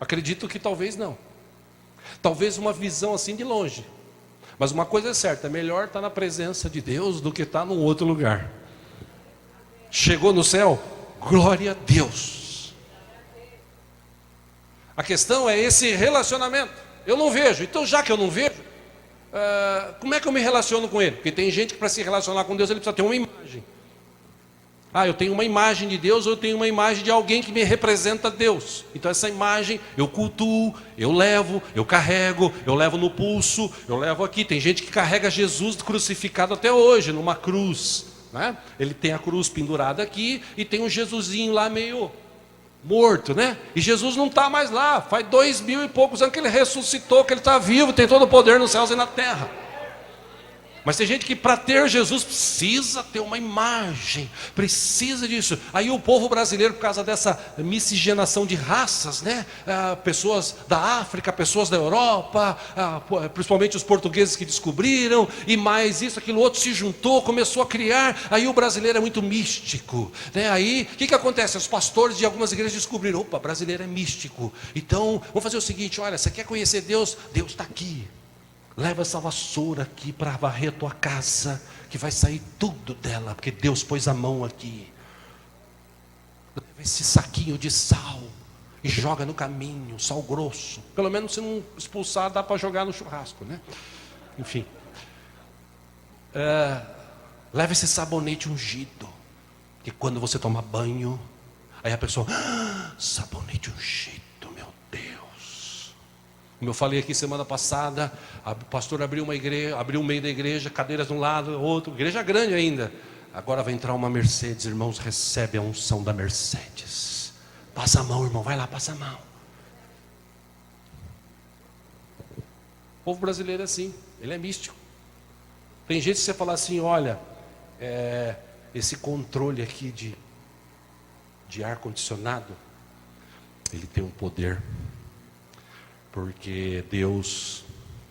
Acredito que talvez não. Talvez uma visão assim de longe. Mas uma coisa é certa, é melhor estar na presença de Deus do que estar num outro lugar. Chegou no céu, glória a Deus. A questão é esse relacionamento. Eu não vejo, então já que eu não vejo, como é que eu me relaciono com Ele? Porque tem gente que para se relacionar com Deus ele precisa ter uma imagem. Eu tenho uma imagem de Deus, ou eu tenho uma imagem de alguém que me representa Deus. Então essa imagem eu cultuo, eu levo, eu carrego, eu levo no pulso, eu levo aqui. Tem gente que carrega Jesus crucificado até hoje, numa cruz, né? Ele tem a cruz pendurada aqui e tem um Jesusinho lá meio morto, né? E Jesus não está mais lá, faz 2000 e poucos anos que Ele ressuscitou, que Ele está vivo, tem todo o poder nos céus e na terra. Mas tem gente que para ter Jesus precisa ter uma imagem, precisa disso. Aí o povo brasileiro, por causa dessa miscigenação de raças, né? Pessoas da África, pessoas da Europa, principalmente os portugueses que descobriram, e mais isso, aquilo outro, se juntou, começou a criar. Aí o brasileiro é muito místico, né? Aí o que acontece? Os pastores de algumas igrejas descobriram, opa, brasileiro é místico. Então vamos fazer o seguinte, olha, você quer conhecer Deus? Deus está aqui. Leva essa vassoura aqui para varrer a tua casa, que vai sair tudo dela, porque Deus pôs a mão aqui. Leva esse saquinho de sal e joga no caminho, sal grosso. Pelo menos se não expulsar, dá para jogar no churrasco, né? Enfim. Leva esse sabonete ungido, que quando você toma banho, aí a pessoa, sabonete ungido. Como eu falei aqui semana passada, o pastor abriu uma igreja, abriu o meio da igreja, cadeiras de um lado, outro, igreja grande ainda. Agora vai entrar uma Mercedes, irmãos, recebe a unção da Mercedes. Passa a mão, irmão, vai lá, passa a mão. O povo brasileiro é assim, ele é místico. Tem gente que você fala assim, olha, esse controle aqui de ar-condicionado, ele tem um poder. Porque Deus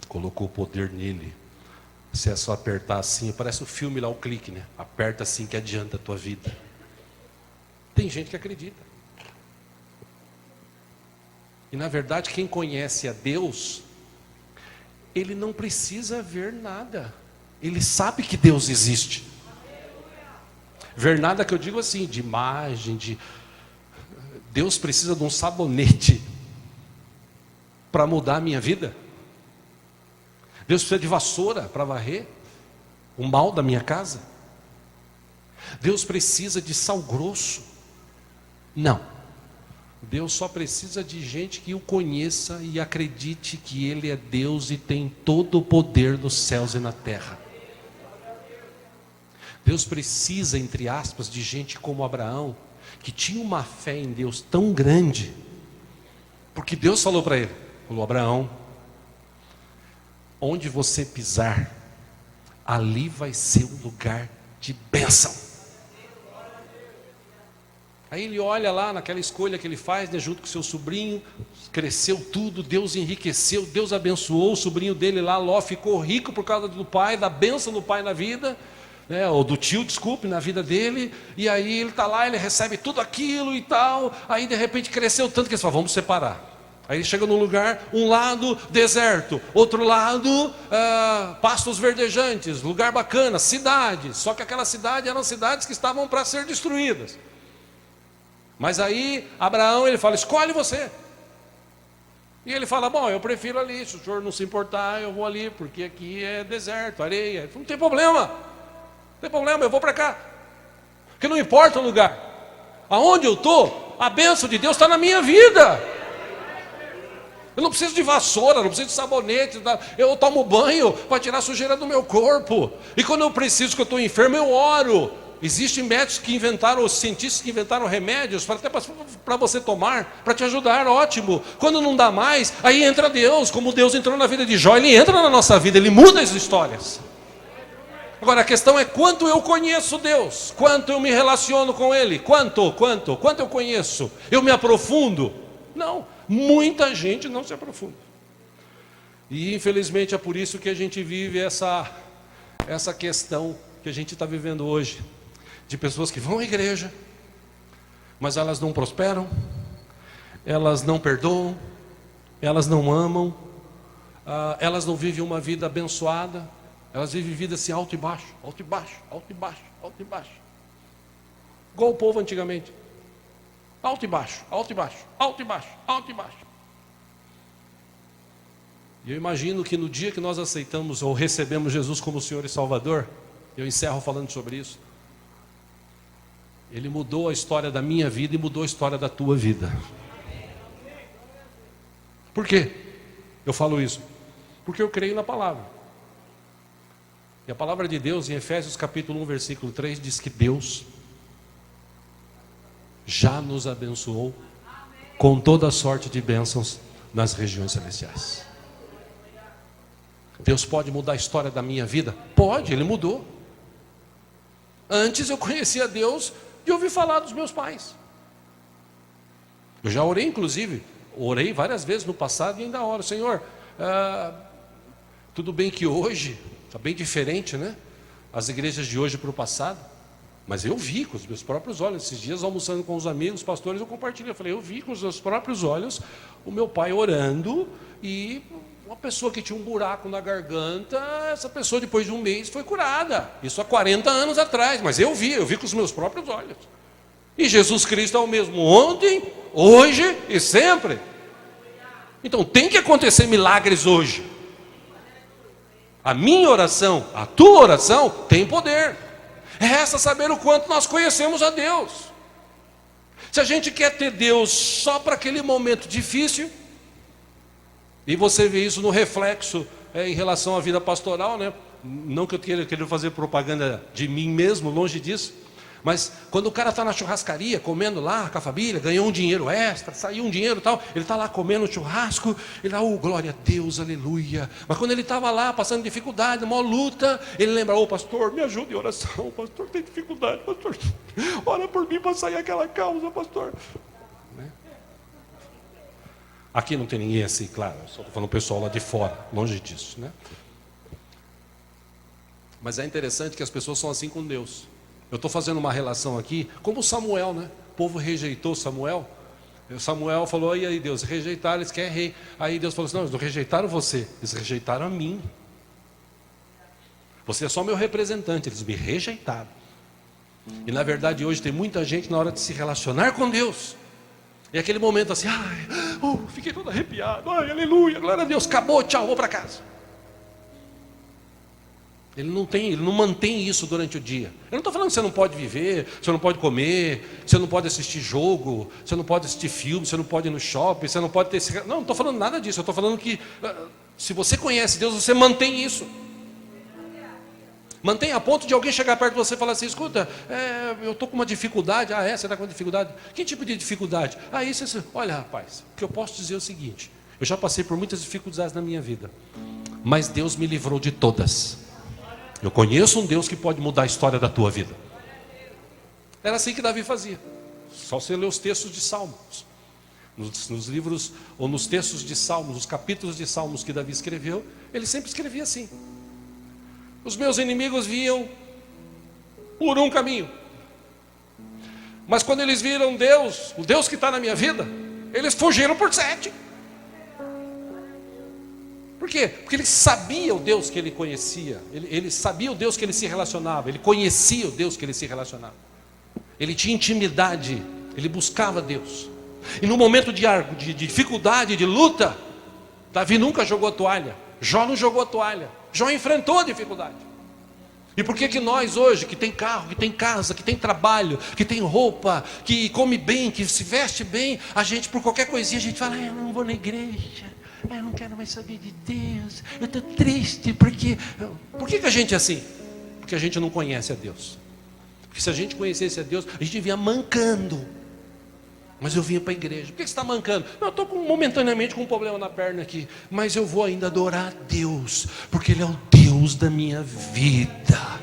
colocou poder nele Se é só apertar assim, parece o filme lá, o clique, né? Aperta assim que adianta a tua vida. Tem gente que acredita. E na verdade, quem conhece a Deus, ele não precisa ver nada. Ele sabe que Deus existe. Ver nada que eu digo assim, de imagem, de... Deus precisa de um sabonete para mudar a minha vida. Deus precisa de vassoura para varrer o mal da minha casa. Deus precisa de sal grosso. Não. Deus só precisa de gente que o conheça e acredite que Ele é Deus e tem todo o poder nos céus e na terra. Deus precisa, entre aspas, de gente como Abraão, que tinha uma fé em Deus tão grande, porque Deus falou para ele, falou: Abraão, onde você pisar, ali vai ser um lugar de bênção. Aí ele olha lá naquela escolha que ele faz, né, junto com seu sobrinho, cresceu tudo, Deus enriqueceu, Deus abençoou o sobrinho dele lá, Ló ficou rico por causa do pai, da bênção do pai na vida, né, ou do tio, desculpe, na vida dele. E aí ele está lá, ele recebe tudo aquilo e tal. Aí de repente cresceu tanto que ele fala: vamos separar. Aí ele chega num lugar, um lado deserto, outro lado pastos verdejantes, lugar bacana, cidades. Só que aquela cidade eram cidades que estavam para ser destruídas. Mas aí Abraão, ele fala: escolhe você. E ele fala: bom, eu prefiro ali, se o senhor não se importar, eu vou ali, porque aqui é deserto, areia. Ele falou: não tem problema, não tem problema, eu vou para cá. Porque não importa o lugar, aonde eu estou, a bênção de Deus está na minha vida. Eu não preciso de vassoura, não preciso de sabonete, eu tomo banho para tirar a sujeira do meu corpo. E quando eu preciso, que eu estou enfermo, eu oro. Existem médicos que inventaram, os cientistas que inventaram remédios até para você tomar, para te ajudar, ótimo. Quando não dá mais, aí entra Deus, como Deus entrou na vida de Jó, Ele entra na nossa vida, Ele muda as histórias. Agora a questão é quanto eu conheço Deus, quanto eu me relaciono com Ele, quanto eu conheço, eu me aprofundo? Não, muita gente não se aprofunda. E infelizmente é por isso que a gente vive essa questão que a gente está vivendo hoje, de pessoas que vão à igreja, mas elas não prosperam, elas não perdoam, elas não amam, elas não vivem uma vida abençoada, elas vivem vida assim, alto e baixo, alto e baixo, alto e baixo, alto e baixo, igual o povo antigamente, alto e baixo, alto e baixo, alto e baixo, alto e baixo. E eu imagino que no dia que nós aceitamos ou recebemos Jesus como Senhor e Salvador, eu encerro falando sobre isso, Ele mudou a história da minha vida e mudou a história da tua vida. Por quê? Eu falo isso porque eu creio na palavra. E a palavra de Deus em Efésios capítulo 1 versículo 3 diz que Deus já nos abençoou com toda sorte de bênçãos nas regiões celestiais. Deus pode mudar a história da minha vida? Pode, Ele mudou. Antes eu conhecia Deus de ouvir falar dos meus pais. Eu já orei, inclusive, orei várias vezes no passado e ainda oro: Senhor, tudo bem que hoje está bem diferente, né? As igrejas de hoje para o passado, mas eu vi com os meus próprios olhos. Esses dias, almoçando com os amigos, pastores, eu compartilhei, eu falei: eu vi com os meus próprios olhos o meu pai orando, e uma pessoa que tinha um buraco na garganta, essa pessoa depois de um mês foi curada. Isso há 40 anos atrás, mas eu vi com os meus próprios olhos. E Jesus Cristo é o mesmo ontem, hoje e sempre. Então tem que acontecer milagres hoje. A minha oração, a tua oração tem poder. Resta saber o quanto nós conhecemos a Deus. Se a gente quer ter Deus só para aquele momento difícil, e você vê isso no reflexo em relação à vida pastoral, né? Não que eu queira fazer propaganda de mim mesmo, longe disso, mas quando o cara está na churrascaria, comendo lá com a família, ganhou um dinheiro extra, saiu um dinheiro e tal, ele está lá comendo churrasco, ele lá, oh, glória a Deus, aleluia. Mas quando ele estava lá, passando dificuldade, uma luta, ele lembra: ô pastor, me ajude em oração, pastor, tem dificuldade, pastor, ora por mim para sair aquela causa, pastor. Aqui não tem ninguém assim, claro, só estou falando o pessoal lá de fora, longe disso, né? Mas é interessante que as pessoas são assim com Deus. Eu estou fazendo uma relação aqui, como Samuel, né? O povo rejeitou Samuel. Samuel falou, e aí Deus, rejeitaram, eles querem rei. Aí Deus falou assim, não, eles não rejeitaram você, eles rejeitaram a mim. Você é só meu representante, eles me rejeitaram. E na verdade hoje tem muita gente na hora de se relacionar com Deus. E aquele momento assim, fiquei todo arrepiado, aleluia, glória a Deus, acabou, tchau, vou para casa. Ele não mantém isso durante o dia. Eu não estou falando que você não pode viver, você não pode comer, você não pode assistir jogo, você não pode assistir filme, você não pode ir no shopping, você não pode ter... Não estou falando nada disso, eu estou falando que se você conhece Deus, você mantém isso. Mantém a ponto de alguém chegar perto de você e falar assim, escuta, eu estou com uma dificuldade. Você está com uma dificuldade? Que tipo de dificuldade? Isso. Olha, rapaz, o que eu posso dizer é o seguinte, eu já passei por muitas dificuldades na minha vida, mas Deus me livrou de todas. Eu conheço um Deus que pode mudar a história da tua vida. Era assim que Davi fazia. Só você ler os textos de Salmos. Nos livros, ou nos textos de Salmos, os capítulos de Salmos que Davi escreveu, ele sempre escrevia assim. Os meus inimigos vinham por um caminho. Mas quando eles viram Deus, o Deus que está na minha vida, eles fugiram por 7. Por quê? Porque ele sabia o Deus que ele conhecia, ele sabia o Deus que ele se relacionava, ele conhecia o Deus que ele se relacionava, ele tinha intimidade, ele buscava Deus. E no momento de dificuldade, de luta, Davi nunca jogou a toalha, Jó não jogou a toalha, Jó enfrentou a dificuldade. E por que nós hoje, que tem carro, que tem casa, que tem trabalho, que tem roupa, que come bem, que se veste bem, a gente por qualquer coisinha a gente fala, eu não vou na igreja, eu não quero mais saber de Deus, eu estou triste, porque... Por que a gente é assim? Porque a gente não conhece a Deus. Porque se a gente conhecesse a Deus, a gente vinha mancando. Mas eu vinha para a igreja. Por que você está mancando? Não, eu estou momentaneamente com um problema na perna aqui, mas eu vou ainda adorar a Deus, porque Ele é o Deus da minha vida.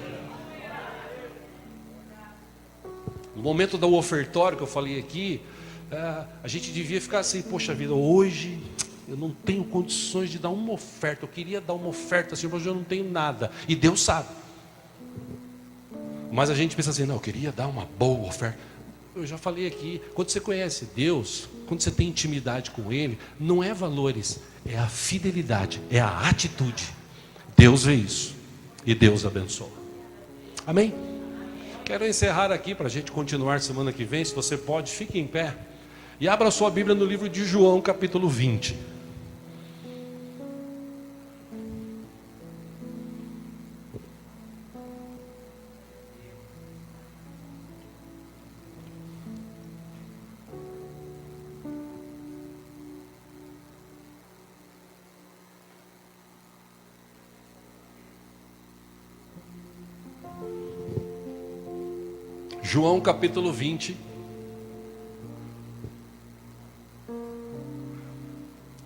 No momento do ofertório que eu falei aqui, a gente devia ficar assim, poxa vida, hoje eu não tenho condições de dar uma oferta, eu queria dar uma oferta assim, mas eu não tenho nada, e Deus sabe. Mas a gente pensa assim, não, eu queria dar uma boa oferta. Eu já falei aqui, quando você conhece Deus, quando você tem intimidade com Ele, não é valores, é a fidelidade, é a atitude. Deus vê isso e Deus abençoa. Amém? Quero encerrar aqui para a gente continuar semana que vem. Se você pode, fique em pé e abra sua Bíblia no livro de João, capítulo 20. João capítulo 20,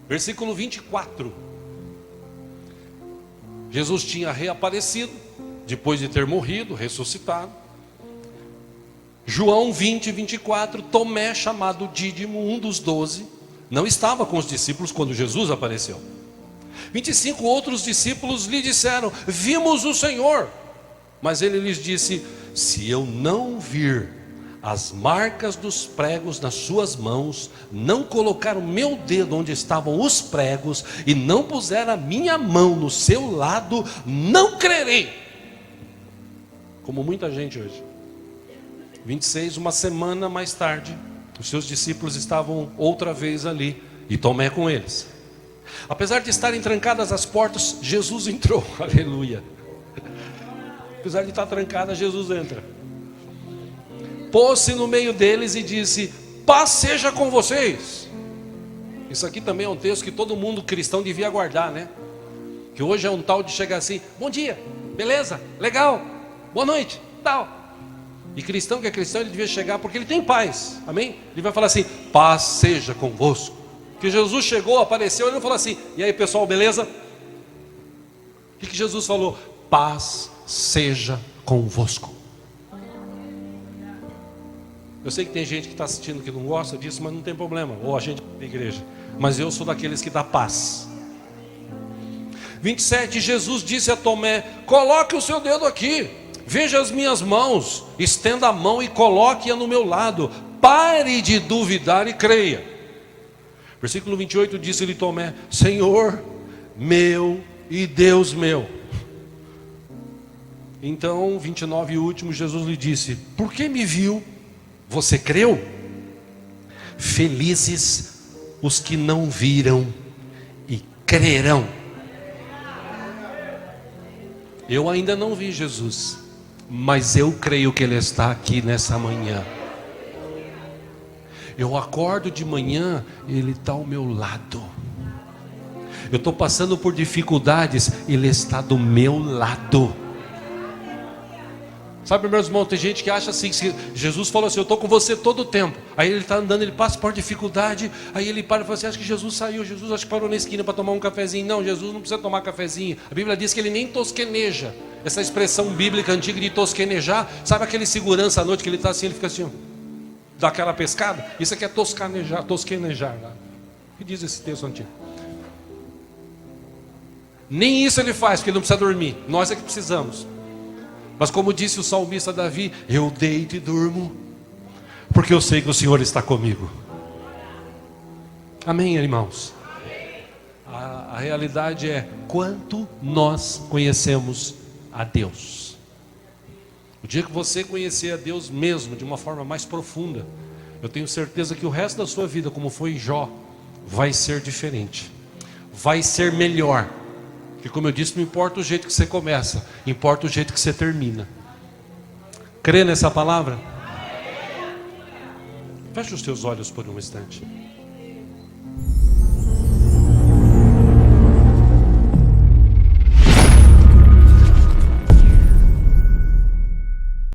versículo 24. Jesus tinha reaparecido, depois de ter morrido, ressuscitado. João 20, 24, Tomé, chamado Dídimo, um dos 12, não estava com os discípulos quando Jesus apareceu. 25 outros discípulos lhe disseram, vimos o Senhor. Mas ele lhes disse, se eu não vir as marcas dos pregos nas suas mãos, não colocar o meu dedo onde estavam os pregos, e não puser a minha mão no seu lado, não crerei. Como muita gente hoje. 26, uma semana mais tarde, os seus discípulos estavam outra vez ali, e Tomé com eles. Apesar de estarem trancadas as portas, Jesus entrou, aleluia. Apesar de estar trancada, Jesus entra. Pôs-se no meio deles e disse, paz seja com vocês. Isso aqui também é um texto que todo mundo cristão devia guardar, né? Que hoje é um tal de chegar assim, bom dia, beleza, legal, boa noite, tal. E cristão que é cristão, ele devia chegar porque ele tem paz, amém? Ele vai falar assim, paz seja convosco. Que Jesus chegou, apareceu, ele não falou assim, e aí pessoal, beleza? O que Jesus falou? Paz seja convosco. Eu sei que tem gente que está assistindo que não gosta disso, mas não tem problema, ou a gente da igreja, mas eu sou daqueles que dá paz. 27, Jesus disse a Tomé: coloque o seu dedo aqui, veja as minhas mãos, estenda a mão e coloque-a no meu lado, pare de duvidar e creia. Versículo 28, disse-lhe Tomé: Senhor meu e Deus meu. Então, 29 e último, Jesus lhe disse: por que me viu? Você creu? Felizes os que não viram e crerão. Eu ainda não vi Jesus, mas eu creio que Ele está aqui nessa manhã. Eu acordo de manhã, Ele está ao meu lado. Eu estou passando por dificuldades, Ele está do meu lado. Sabe, meus irmãos, tem gente que acha assim, que Jesus falou assim: eu estou com você todo o tempo. Aí ele está andando, ele passa por dificuldade, aí ele para e fala assim: acho que Jesus saiu, Jesus acho que parou na esquina para tomar um cafezinho. Não, Jesus não precisa tomar cafezinho. A Bíblia diz que ele nem tosqueneja. Essa expressão bíblica antiga de tosquenejar, sabe aquele segurança à noite que ele está assim, ele fica assim, ó, dá aquela pescada? Isso aqui é tosquenejar. O que diz esse texto antigo? Nem isso ele faz, porque ele não precisa dormir. Nós é que precisamos. Mas como disse o salmista Davi: eu deito e durmo, porque eu sei que o Senhor está comigo. Amém, irmãos? A realidade é quanto nós conhecemos a Deus. O dia que você conhecer a Deus mesmo, de uma forma mais profunda, eu tenho certeza que o resto da sua vida, como foi em Jó, vai ser diferente, vai ser melhor. Porque, como eu disse, não importa o jeito que você começa, importa o jeito que você termina. Crê nessa palavra? Feche os teus olhos por um instante.